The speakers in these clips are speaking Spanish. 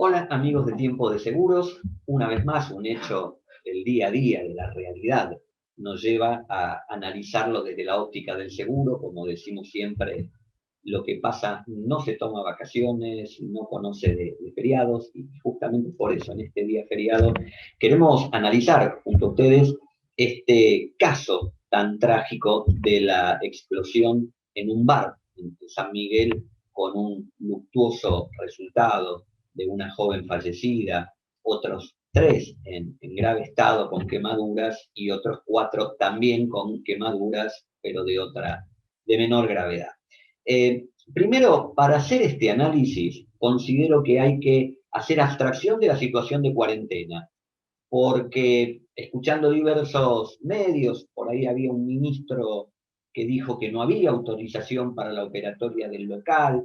Hola amigos de Tiempo de Seguros, una vez más un hecho del día a día, de la realidad, nos lleva a analizarlo desde la óptica del seguro. Como decimos siempre, lo que pasa no se toma vacaciones, no conoce de feriados, y justamente por eso en este día feriado queremos analizar junto a ustedes este caso tan trágico de la explosión en un bar en San Miguel, con un luctuoso resultado de una joven fallecida, otros 3 en grave estado con quemaduras y otros 4 también con quemaduras, pero de menor gravedad. Primero, para hacer este análisis, considero que hay que hacer abstracción de la situación de cuarentena, porque escuchando diversos medios, por ahí había un ministro que dijo que no había autorización para la operatoria del local.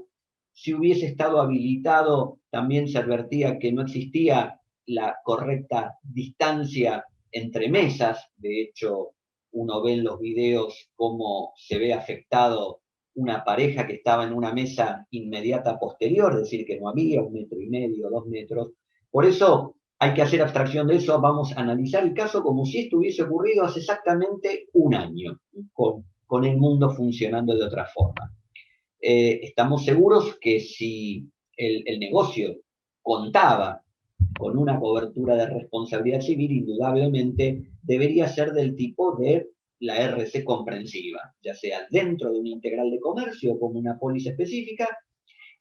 Si hubiese estado habilitado, también se advertía que no existía la correcta distancia entre mesas. De hecho, uno ve en los videos cómo se ve afectado una pareja que estaba en una mesa inmediata posterior, es decir, que no había 1,5 metros, 2 metros. Por eso hay que hacer abstracción de eso. Vamos a analizar el caso como si esto hubiese ocurrido hace exactamente un año, con el mundo funcionando de otra forma. Estamos seguros que si el negocio contaba con una cobertura de responsabilidad civil, indudablemente debería ser del tipo de la RC comprensiva, ya sea dentro de una integral de comercio o como una póliza específica,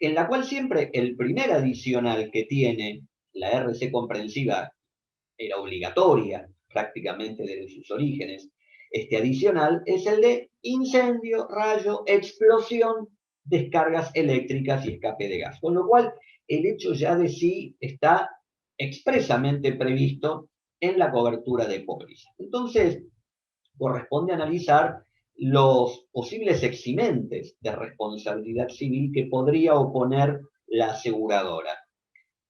en la cual siempre el primer adicional que tiene la RC comprensiva era obligatoria prácticamente desde sus orígenes. Este adicional es el de incendio, rayo, explosión, descargas eléctricas y escape de gas. Con lo cual, el hecho ya de sí está expresamente previsto en la cobertura de póliza. Entonces, corresponde analizar los posibles eximentes de responsabilidad civil que podría oponer la aseguradora.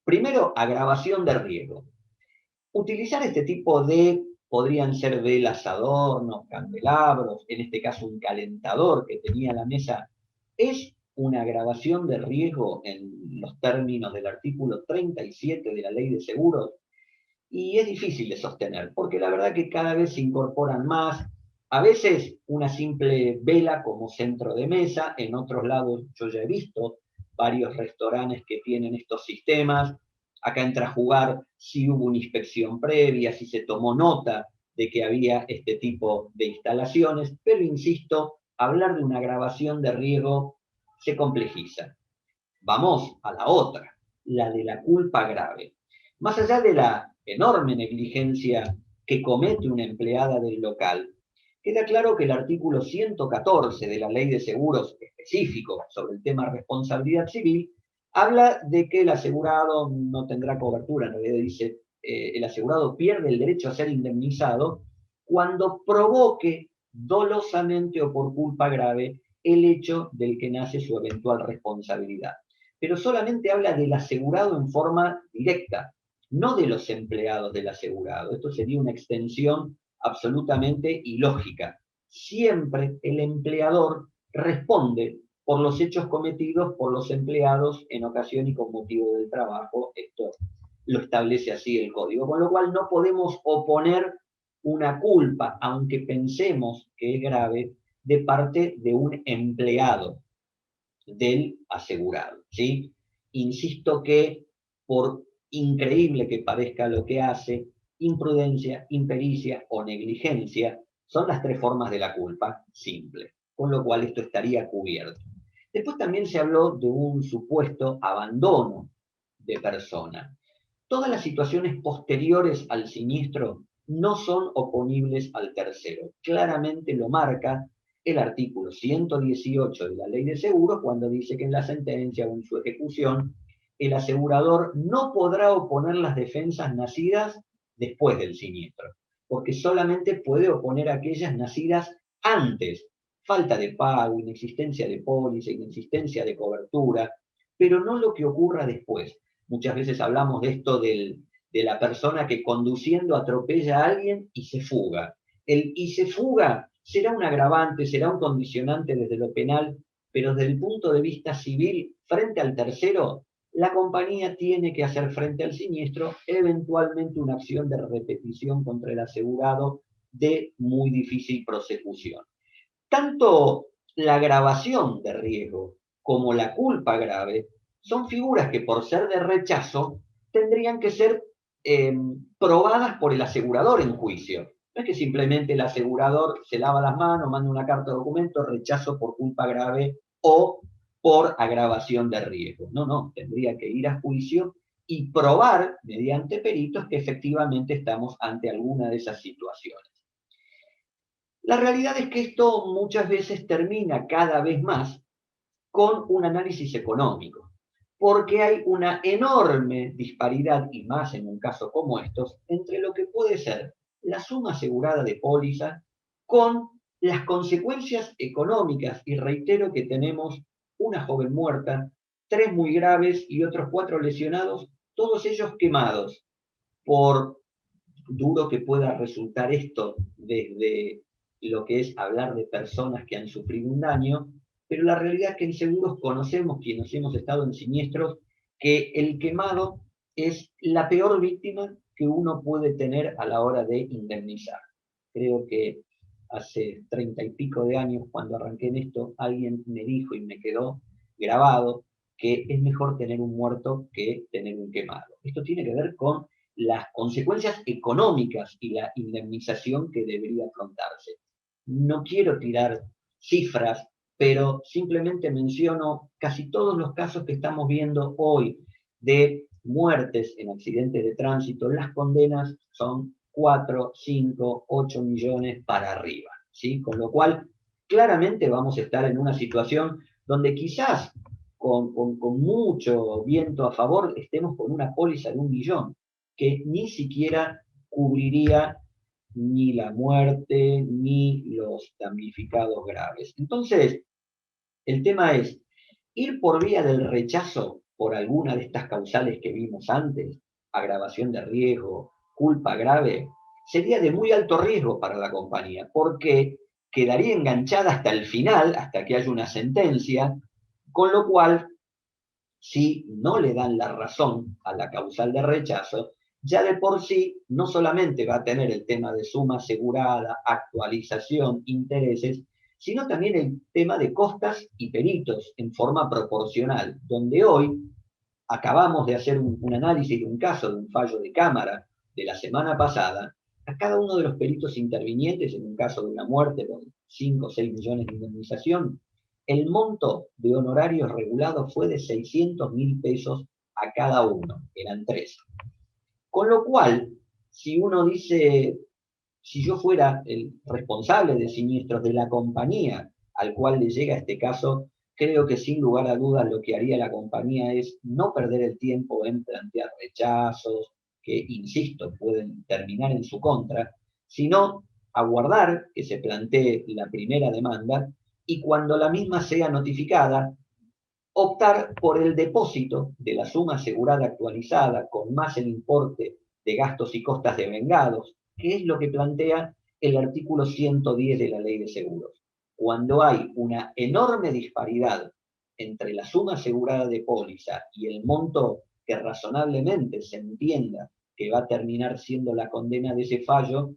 Primero, agravación de riesgo. Utilizar este tipo podrían ser velas, adornos, candelabros, en este caso un calentador que tenía la mesa, es una agravación de riesgo en los términos del artículo 37 de la Ley de Seguros, y es difícil de sostener, porque la verdad que cada vez se incorporan más, a veces una simple vela como centro de mesa. En otros lados yo ya he visto varios restaurantes que tienen estos sistemas. Acá entra a jugar si hubo una inspección previa, si se tomó nota de que había este tipo de instalaciones, pero insisto, hablar de una agravación de riesgo se complejiza. Vamos a la otra, la de la culpa grave. Más allá de la enorme negligencia que comete una empleada del local, queda claro que el artículo 114 de la Ley de Seguros, específico sobre el tema responsabilidad civil, habla de que el asegurado no tendrá cobertura. En realidad dice, el asegurado pierde el derecho a ser indemnizado cuando provoque dolosamente o por culpa grave el hecho del que nace su eventual responsabilidad. Pero solamente habla del asegurado en forma directa, no de los empleados del asegurado. Esto sería una extensión absolutamente ilógica. Siempre el empleador responde por los hechos cometidos por los empleados en ocasión y con motivo del trabajo. Esto lo establece así el código, con lo cual no podemos oponer una culpa, aunque pensemos que es grave, de parte de un empleado del asegurado, ¿sí? Insisto que, por increíble que parezca lo que hace, imprudencia, impericia o negligencia son las 3 formas de la culpa simple, con lo cual esto estaría cubierto. Después también se habló de un supuesto abandono de persona. Todas las situaciones posteriores al siniestro no son oponibles al tercero. Claramente lo marca el artículo 118 de la Ley de Seguros, cuando dice que en la sentencia o en su ejecución el asegurador no podrá oponer las defensas nacidas después del siniestro, porque solamente puede oponer aquellas nacidas antes. Falta de pago, inexistencia de póliza, inexistencia de cobertura, pero no lo que ocurra después. Muchas veces hablamos de esto de la persona que conduciendo atropella a alguien y se fuga. El y se fuga será un agravante, será un condicionante desde lo penal, pero desde el punto de vista civil, frente al tercero, la compañía tiene que hacer frente al siniestro, eventualmente una acción de repetición contra el asegurado de muy difícil prosecución. Tanto la agravación de riesgo como la culpa grave son figuras que por ser de rechazo tendrían que ser probadas por el asegurador en juicio. No es que simplemente el asegurador se lava las manos, manda una carta de documento, rechazo por culpa grave o por agravación de riesgo. No, no, tendría que ir a juicio y probar mediante peritos que efectivamente estamos ante alguna de esas situaciones. La realidad es que esto muchas veces termina cada vez más con un análisis económico, porque hay una enorme disparidad, y más en un caso como estos, entre lo que puede ser la suma asegurada de póliza con las consecuencias económicas, y reitero que tenemos una joven muerta, 3 muy graves y otros 4 lesionados, todos ellos quemados, por duro que pueda resultar esto desde lo que es hablar de personas que han sufrido un daño, pero la realidad es que en seguros conocemos, quienes hemos estado en siniestros, que el quemado es la peor víctima que uno puede tener a la hora de indemnizar. Creo que hace 30 y pico de años, cuando arranqué en esto, alguien me dijo y me quedó grabado que es mejor tener un muerto que tener un quemado. Esto tiene que ver con las consecuencias económicas y la indemnización que debería afrontarse. No quiero tirar cifras, pero simplemente menciono casi todos los casos que estamos viendo hoy de muertes en accidentes de tránsito. Las condenas son 4, 5, 8 millones para arriba, ¿sí? Con lo cual, claramente vamos a estar en una situación donde quizás con mucho viento a favor estemos con una póliza de 1 millón, que ni siquiera cubriría ni la muerte ni los damnificados graves. Entonces, el tema es ir por vía del rechazo por alguna de estas causales que vimos antes, agravación de riesgo, culpa grave, sería de muy alto riesgo para la compañía, porque quedaría enganchada hasta el final, hasta que haya una sentencia, con lo cual, si no le dan la razón a la causal de rechazo, ya de por sí no solamente va a tener el tema de suma asegurada, actualización, intereses, sino también el tema de costas y peritos en forma proporcional, donde hoy acabamos de hacer un análisis de un caso, de un fallo de cámara de la semana pasada, a cada uno de los peritos intervinientes, en un caso de una muerte con 5 o 6 millones de indemnización, el monto de honorarios regulados fue de 600.000 pesos a cada uno, eran 3. Con lo cual, si uno dice, si yo fuera el responsable de siniestros de la compañía al cual le llega este caso, creo que sin lugar a dudas lo que haría la compañía es no perder el tiempo en plantear rechazos, que, insisto, pueden terminar en su contra, sino aguardar que se plantee la primera demanda y cuando la misma sea notificada, optar por el depósito de la suma asegurada actualizada con más el importe de gastos y costas de vengados, que es lo que plantea el artículo 110 de la Ley de Seguros. Cuando hay una enorme disparidad entre la suma asegurada de póliza y el monto que razonablemente se entienda que va a terminar siendo la condena de ese fallo,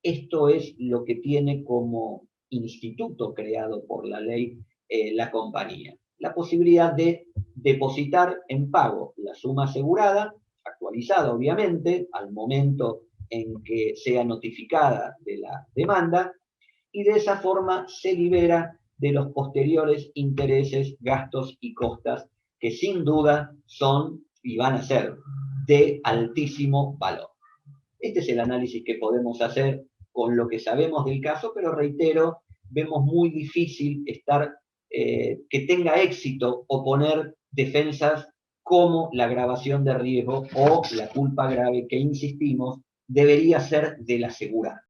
esto es lo que tiene como instituto creado por la ley la compañía. La posibilidad de depositar en pago la suma asegurada, actualizada obviamente, al momento en que sea notificada de la demanda, y de esa forma se libera de los posteriores intereses, gastos y costas que sin duda son y van a ser de altísimo valor. Este es el análisis que podemos hacer con lo que sabemos del caso, pero reitero, vemos muy difícil que tenga éxito oponer defensas como la agravación de riesgo o la culpa grave que, insistimos, debería ser del asegurado.